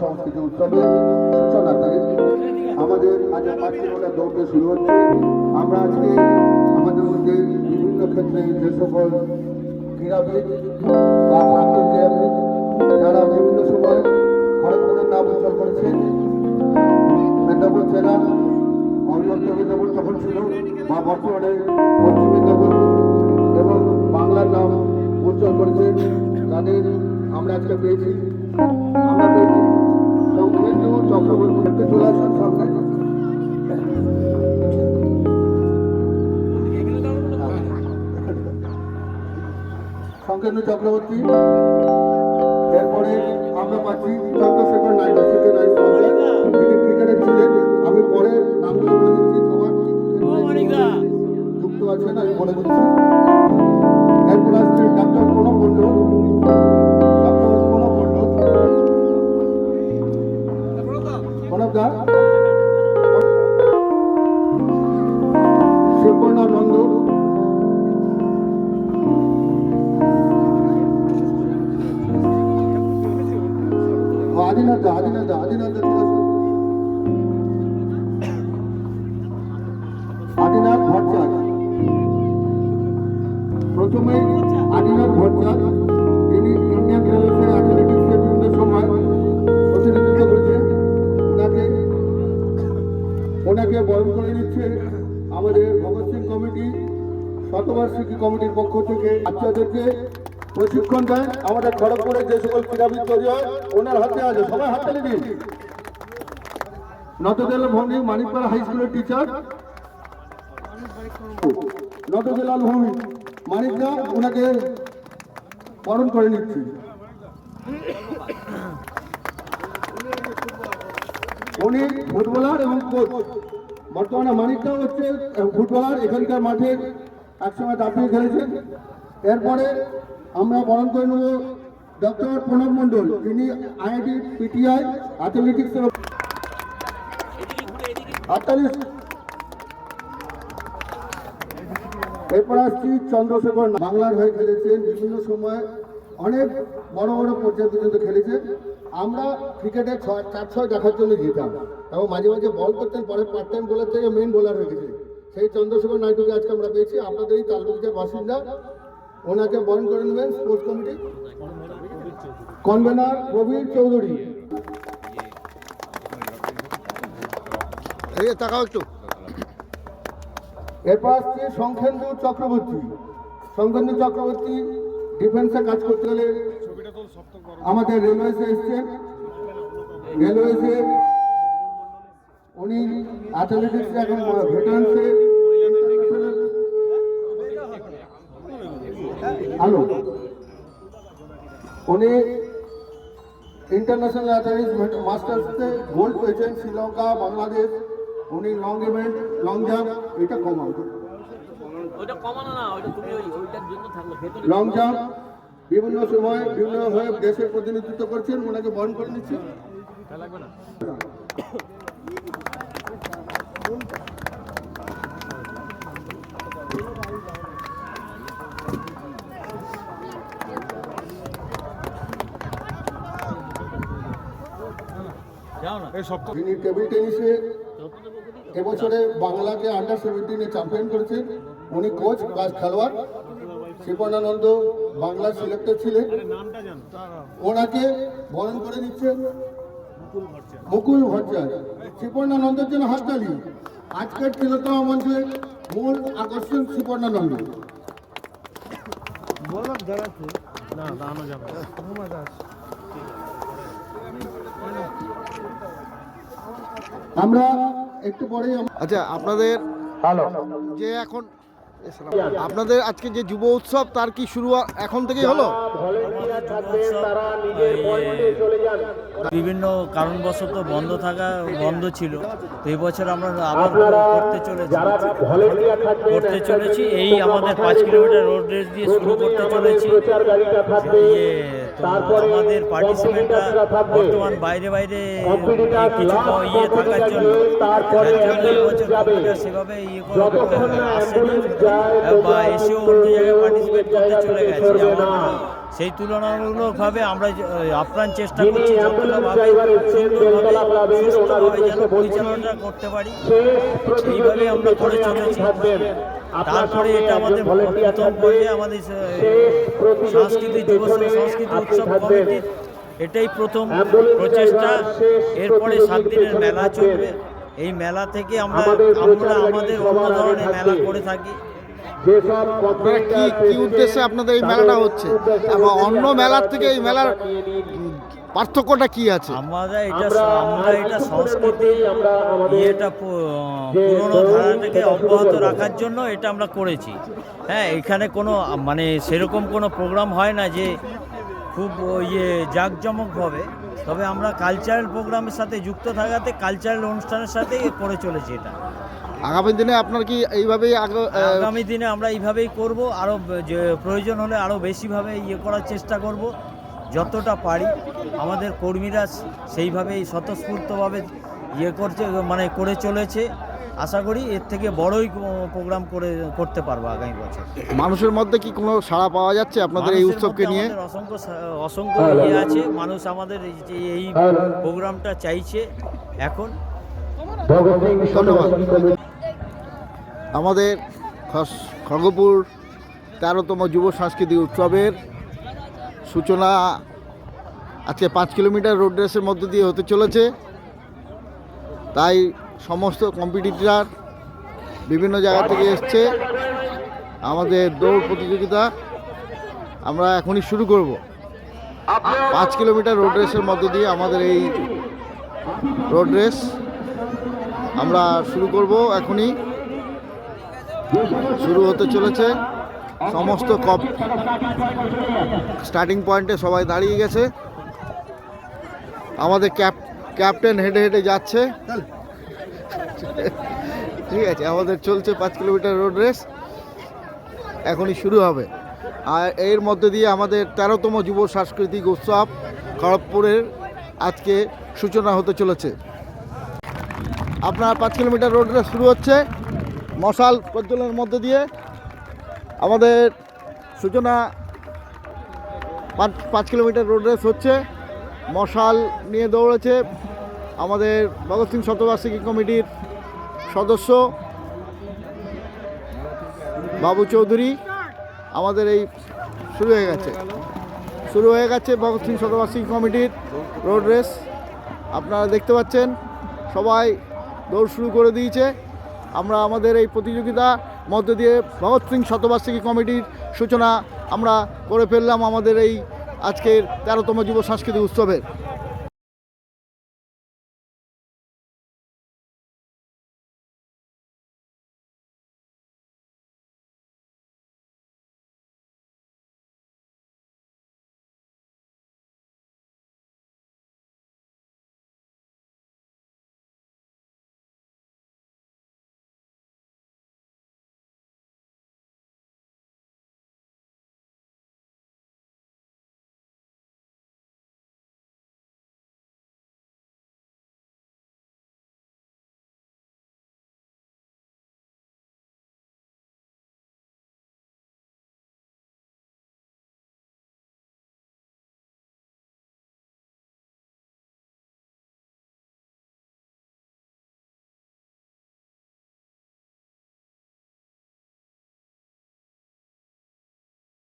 সংস্কৃতি উৎসবের সূচনা থেকে আমাদের আজ 5 কিলোমিটার দৌড় শুরু হচ্ছে। আমরা আজকে আমাদের মধ্যে বিভিন্ন ক্ষেত্রে যে সকল ক্রীড়াবিদ বা প্রাক্তন ক্রীড়াবিদ যারা বিভিন্ন সময় খড়গপুরের নাম উজ্জ্বল করেছেন, মেদিনীপুর জেলা অন্যত্র মেদিনীপুর তখন ছিল বা বর্তমানে পশ্চিম মেদিনীপুর এবং বাংলার নাম উজ্জ্বল করেছেন, তাদের আমরা আজকে পেয়েছি। আমরা পেয়েছি সংকেন্দু চক্রবর্তী, একটু চলে আসুন সামনে। সংকেন্দু চক্রবর্তী, এরপরে আমরা পাচ্ছি চন্দ্রশেখর নাইডু, তিনি ক্রিকেটার ছিলেন। আমি পরে নামগুলো বলে দিচ্ছি, সবার যুক্ত আছেন আমি বলে দিচ্ছি। এরপর আসছে ডক্টর প্রণব মণ্ডল, প্রণবদা, শিবকর্ণা নন্দ, আদিনাথ আদিনাথ ভট্টাচার্য। প্রথমে আদিনাথ ভট্টাচার্য, যিনি ইন্ডিয়ান রেলওয়ে অ্যাথলেটিক্সের বিভিন্ন সময় প্রতিনিধিত্ব করেছেন, ওনাকে বরণ করে নিচ্ছে আমাদের ভগৎ সিং কমিটি, শতবার্ষিকী কমিটির পক্ষ থেকে বাচ্চাদেরকে প্রশিক্ষণ দেয়। আমাদের খড়গপুরে যে সকল ক্রীড়াবিদ তৈরি হয় ওনার হাতে আছে, সবাই হাততালি দিন। নতদেলাল ভৌমিক, মানিকপাড়া হাই স্কুলের টিচার নতদেলাল ভৌমিক, মানিকদা ওনাকে বরণ করে নিচ্ছি। উনি ফুটবলার এবং কোচ, বর্তমানে মানিকদা হচ্ছে ফুটবলার, এখানকার মাঠে একসময় দাপিয়ে খেলেছেন। এরপরে আমরা বরণ করে নেব ডক্টর প্রণব মণ্ডল, তিনি আইআইটি পিটিআই অ্যাথলেটিক্সের এরপর আসছি চন্দ্রশেখর, বাংলার হয়ে খেলেছেন, বিভিন্ন সময় অনেক বড় বড় পর্যায়ে পর্যন্ত খেলেছেন। আমরা ক্রিকেটে 4-6 দেখার জন্য যেতাম এবং মাঝে মাঝে বল করতেন, পরে পার্ট টাইম বোলার থেকে মেইন বোলার হয়ে গেছে। সেই চন্দ্রশেখর নাইডুকে আজকে আমরা পেয়েছি, আপনাদের এই তালবাগিচার বাসিন্দা। ওনাকে বরণ করে নেবেন sports committee convener Prabir Chowdhury. তাকাও একটু। এরপর আসছে সংকেন্দু চক্রবর্তী। সংকেন্দু চক্রবর্তী ডিফেন্সে কাজ করতে গেলে আমাদের রেলওয়েসে এসছেন। রেলওয়েসে উনি অ্যাথলেটিক্সে এখন ভেটারান্সে উনি ইন্টারন্যাশনাল অ্যাথলেটিক্স মাস্টার্সে গোল্ড পেয়েছেন, শ্রীলঙ্কা, বাংলাদেশ। উনি লং ইভেন্ট, লং জাম্প, এটা লং জাম্প বিভিন্ন সময় বিভিন্ন হয়ে দেশের প্রতিনিধিত্ব করছেন, ওনাকে বরণ করে নিচ্ছে। যিনি টেবিল টেনিসে এবছরে বাংলাকে আন্ডার-17 চ্যাম্পিয়ন করেছেন, উনি কোচ প্লাস খেলোয়াড়। শিবকর্ণানন্দ বাংলার সিলেক্টর ছিলেন, ওনাকে বরণ করে নিচ্ছেন মুকুল ভট্টাচার্য। শিবকর্ণানন্দের জন্য হাততালি। আজকের তিলোত্তমা মঞ্চের মূল আকর্ষণ শিবকর্ণানন্দ। আমরা একটু পরে আচ্ছা, আপনাদের যে এখন আপনাদের আজকে যে যুব উৎসব তার কি শুরু এখন থেকেই হলো? বিভিন্ন কারণবশত বন্ধ ছিল, তো এই বছর আমরা আবার করতে চলেছি। এই আমাদের 5 কিলোমিটার রোড রেস দিয়ে শুরু করতে চলেছি। তো আমাদের পার্টিসিপেন্টরা বর্তমান বাইরে কিছু থাকার জন্য এই বছর সেভাবে আসেনি বা এসেও অন্য জায়গায় পার্টিসিপেট করতে চলে গেছে। সেই তুলনামূলকভাবে আমরা আপ্রাণ চেষ্টা করছি যতটাভাবে সুন্দরভাবে সুস্থভাবে যেন পরিচালনা করতে পারি, এইভাবে আমরা করে চলেছি। তারপরে এটা আমাদের প্রথম পর্যায়ে আমাদের সাংস্কৃতিক যুব সংস্কৃতি উৎসব কমিটির এটাই প্রথম প্রচেষ্টা। এরপরে 7 দিনের মেলা চলবে। এই মেলা থেকে আমরা আমাদের অন্য ধরনের মেলা করে থাকি। আপনারা কি উদ্দেশ্যে আপনাদের এই মেলাটা হচ্ছে এবং অন্য মেলার থেকে এই মেলার পার্থক্যটা কি আছে? আমরা এটা সংস্কৃতি এটা পুরনো ধারাটাকে অব্যাহত রাখার জন্য এটা আমরা করেছি। হ্যাঁ, এখানে কোনো মানে সেরকম কোনো প্রোগ্রাম হয় না যে খুব জাঁকজমকভাবে, তবে আমরা কালচারাল প্রোগ্রামের সাথে যুক্ত থাকাতে কালচারাল অনুষ্ঠানের সাথে করে চলেছি এটা। আগামী দিনে আপনার কি এইভাবেই আগামী দিনে আমরা এইভাবেই করব, আরও প্রয়োজন হলে আরও বেশিভাবে করার চেষ্টা করব যতটা পারি। আমাদের কর্মীরা সেইভাবেই স্বতঃস্ফূর্তভাবে করছে, মানে করে চলেছে। আশা করি এর থেকে বড়ই প্রোগ্রাম করতে পারবো আগামী বছর। মানুষের মধ্যে কি কোনো সাড়া পাওয়া যাচ্ছে আপনাদের এই উৎসবকে নিয়ে? অসংখ্য আছে মানুষ আমাদের এই প্রোগ্রামটা চাইছে এখন। ধন্যবাদ। আমাদের খড়গপুর 13তম যুব সাংস্কৃতিক উৎসবের সূচনা আজকে 5 কিলোমিটার রোড রেসের মধ্য দিয়ে হতে চলেছে। তাই সমস্ত কম্পিটিটর বিভিন্ন জায়গা থেকে এসছে। আমাদের দৌড় প্রতিযোগিতা আমরা এখনই শুরু করব। 5 কিলোমিটার রোড রেসের মধ্য দিয়ে আমাদের এই রোড রেস আমরা শুরু করব। এখনই শুরু হতে চলেছে। সমস্ত স্টার্টিং পয়েন্টে সবাই দাঁড়িয়ে গেছে। আমাদের ক্যাপ্টেন হেঁটে হেঁটে যাচ্ছে। ঠিক আছে, আমাদের চলছে 5 কিলোমিটার রোড রেস, এখনই শুরু হবে। আর এর মধ্যে দিয়ে আমাদের 13তম যুব সাংস্কৃতিক উৎসব খড়গপুরের আজকে সূচনা হতে চলেছে। আপনার 5 কিলোমিটার রোড রেস শুরু হচ্ছে। মশাল প্রজ্বলনের মধ্যে দিয়ে আমাদের সূচনা। 5 কিলোমিটার রোড রেস হচ্ছে। মশাল নিয়ে দৌড়েছে আমাদের ভগৎ সিং শতবার্ষিকী কমিটির সদস্য বাবু চৌধুরী। আমাদের এই শুরু হয়ে গেছে ভগৎ সিং শতবার্ষিকী কমিটির রোড রেস। আপনারা দেখতে পাচ্ছেন সবাই দৌড় শুরু করে দিয়েছে। আমরা আমাদের এই প্রতিযোগিতা মধ্য দিয়ে ভগৎ সিং শতবার্ষিকী কমিটির সূচনা আমরা করে ফেললাম আমাদের এই আজকের 13তম যুব সাংস্কৃতিক উৎসবের।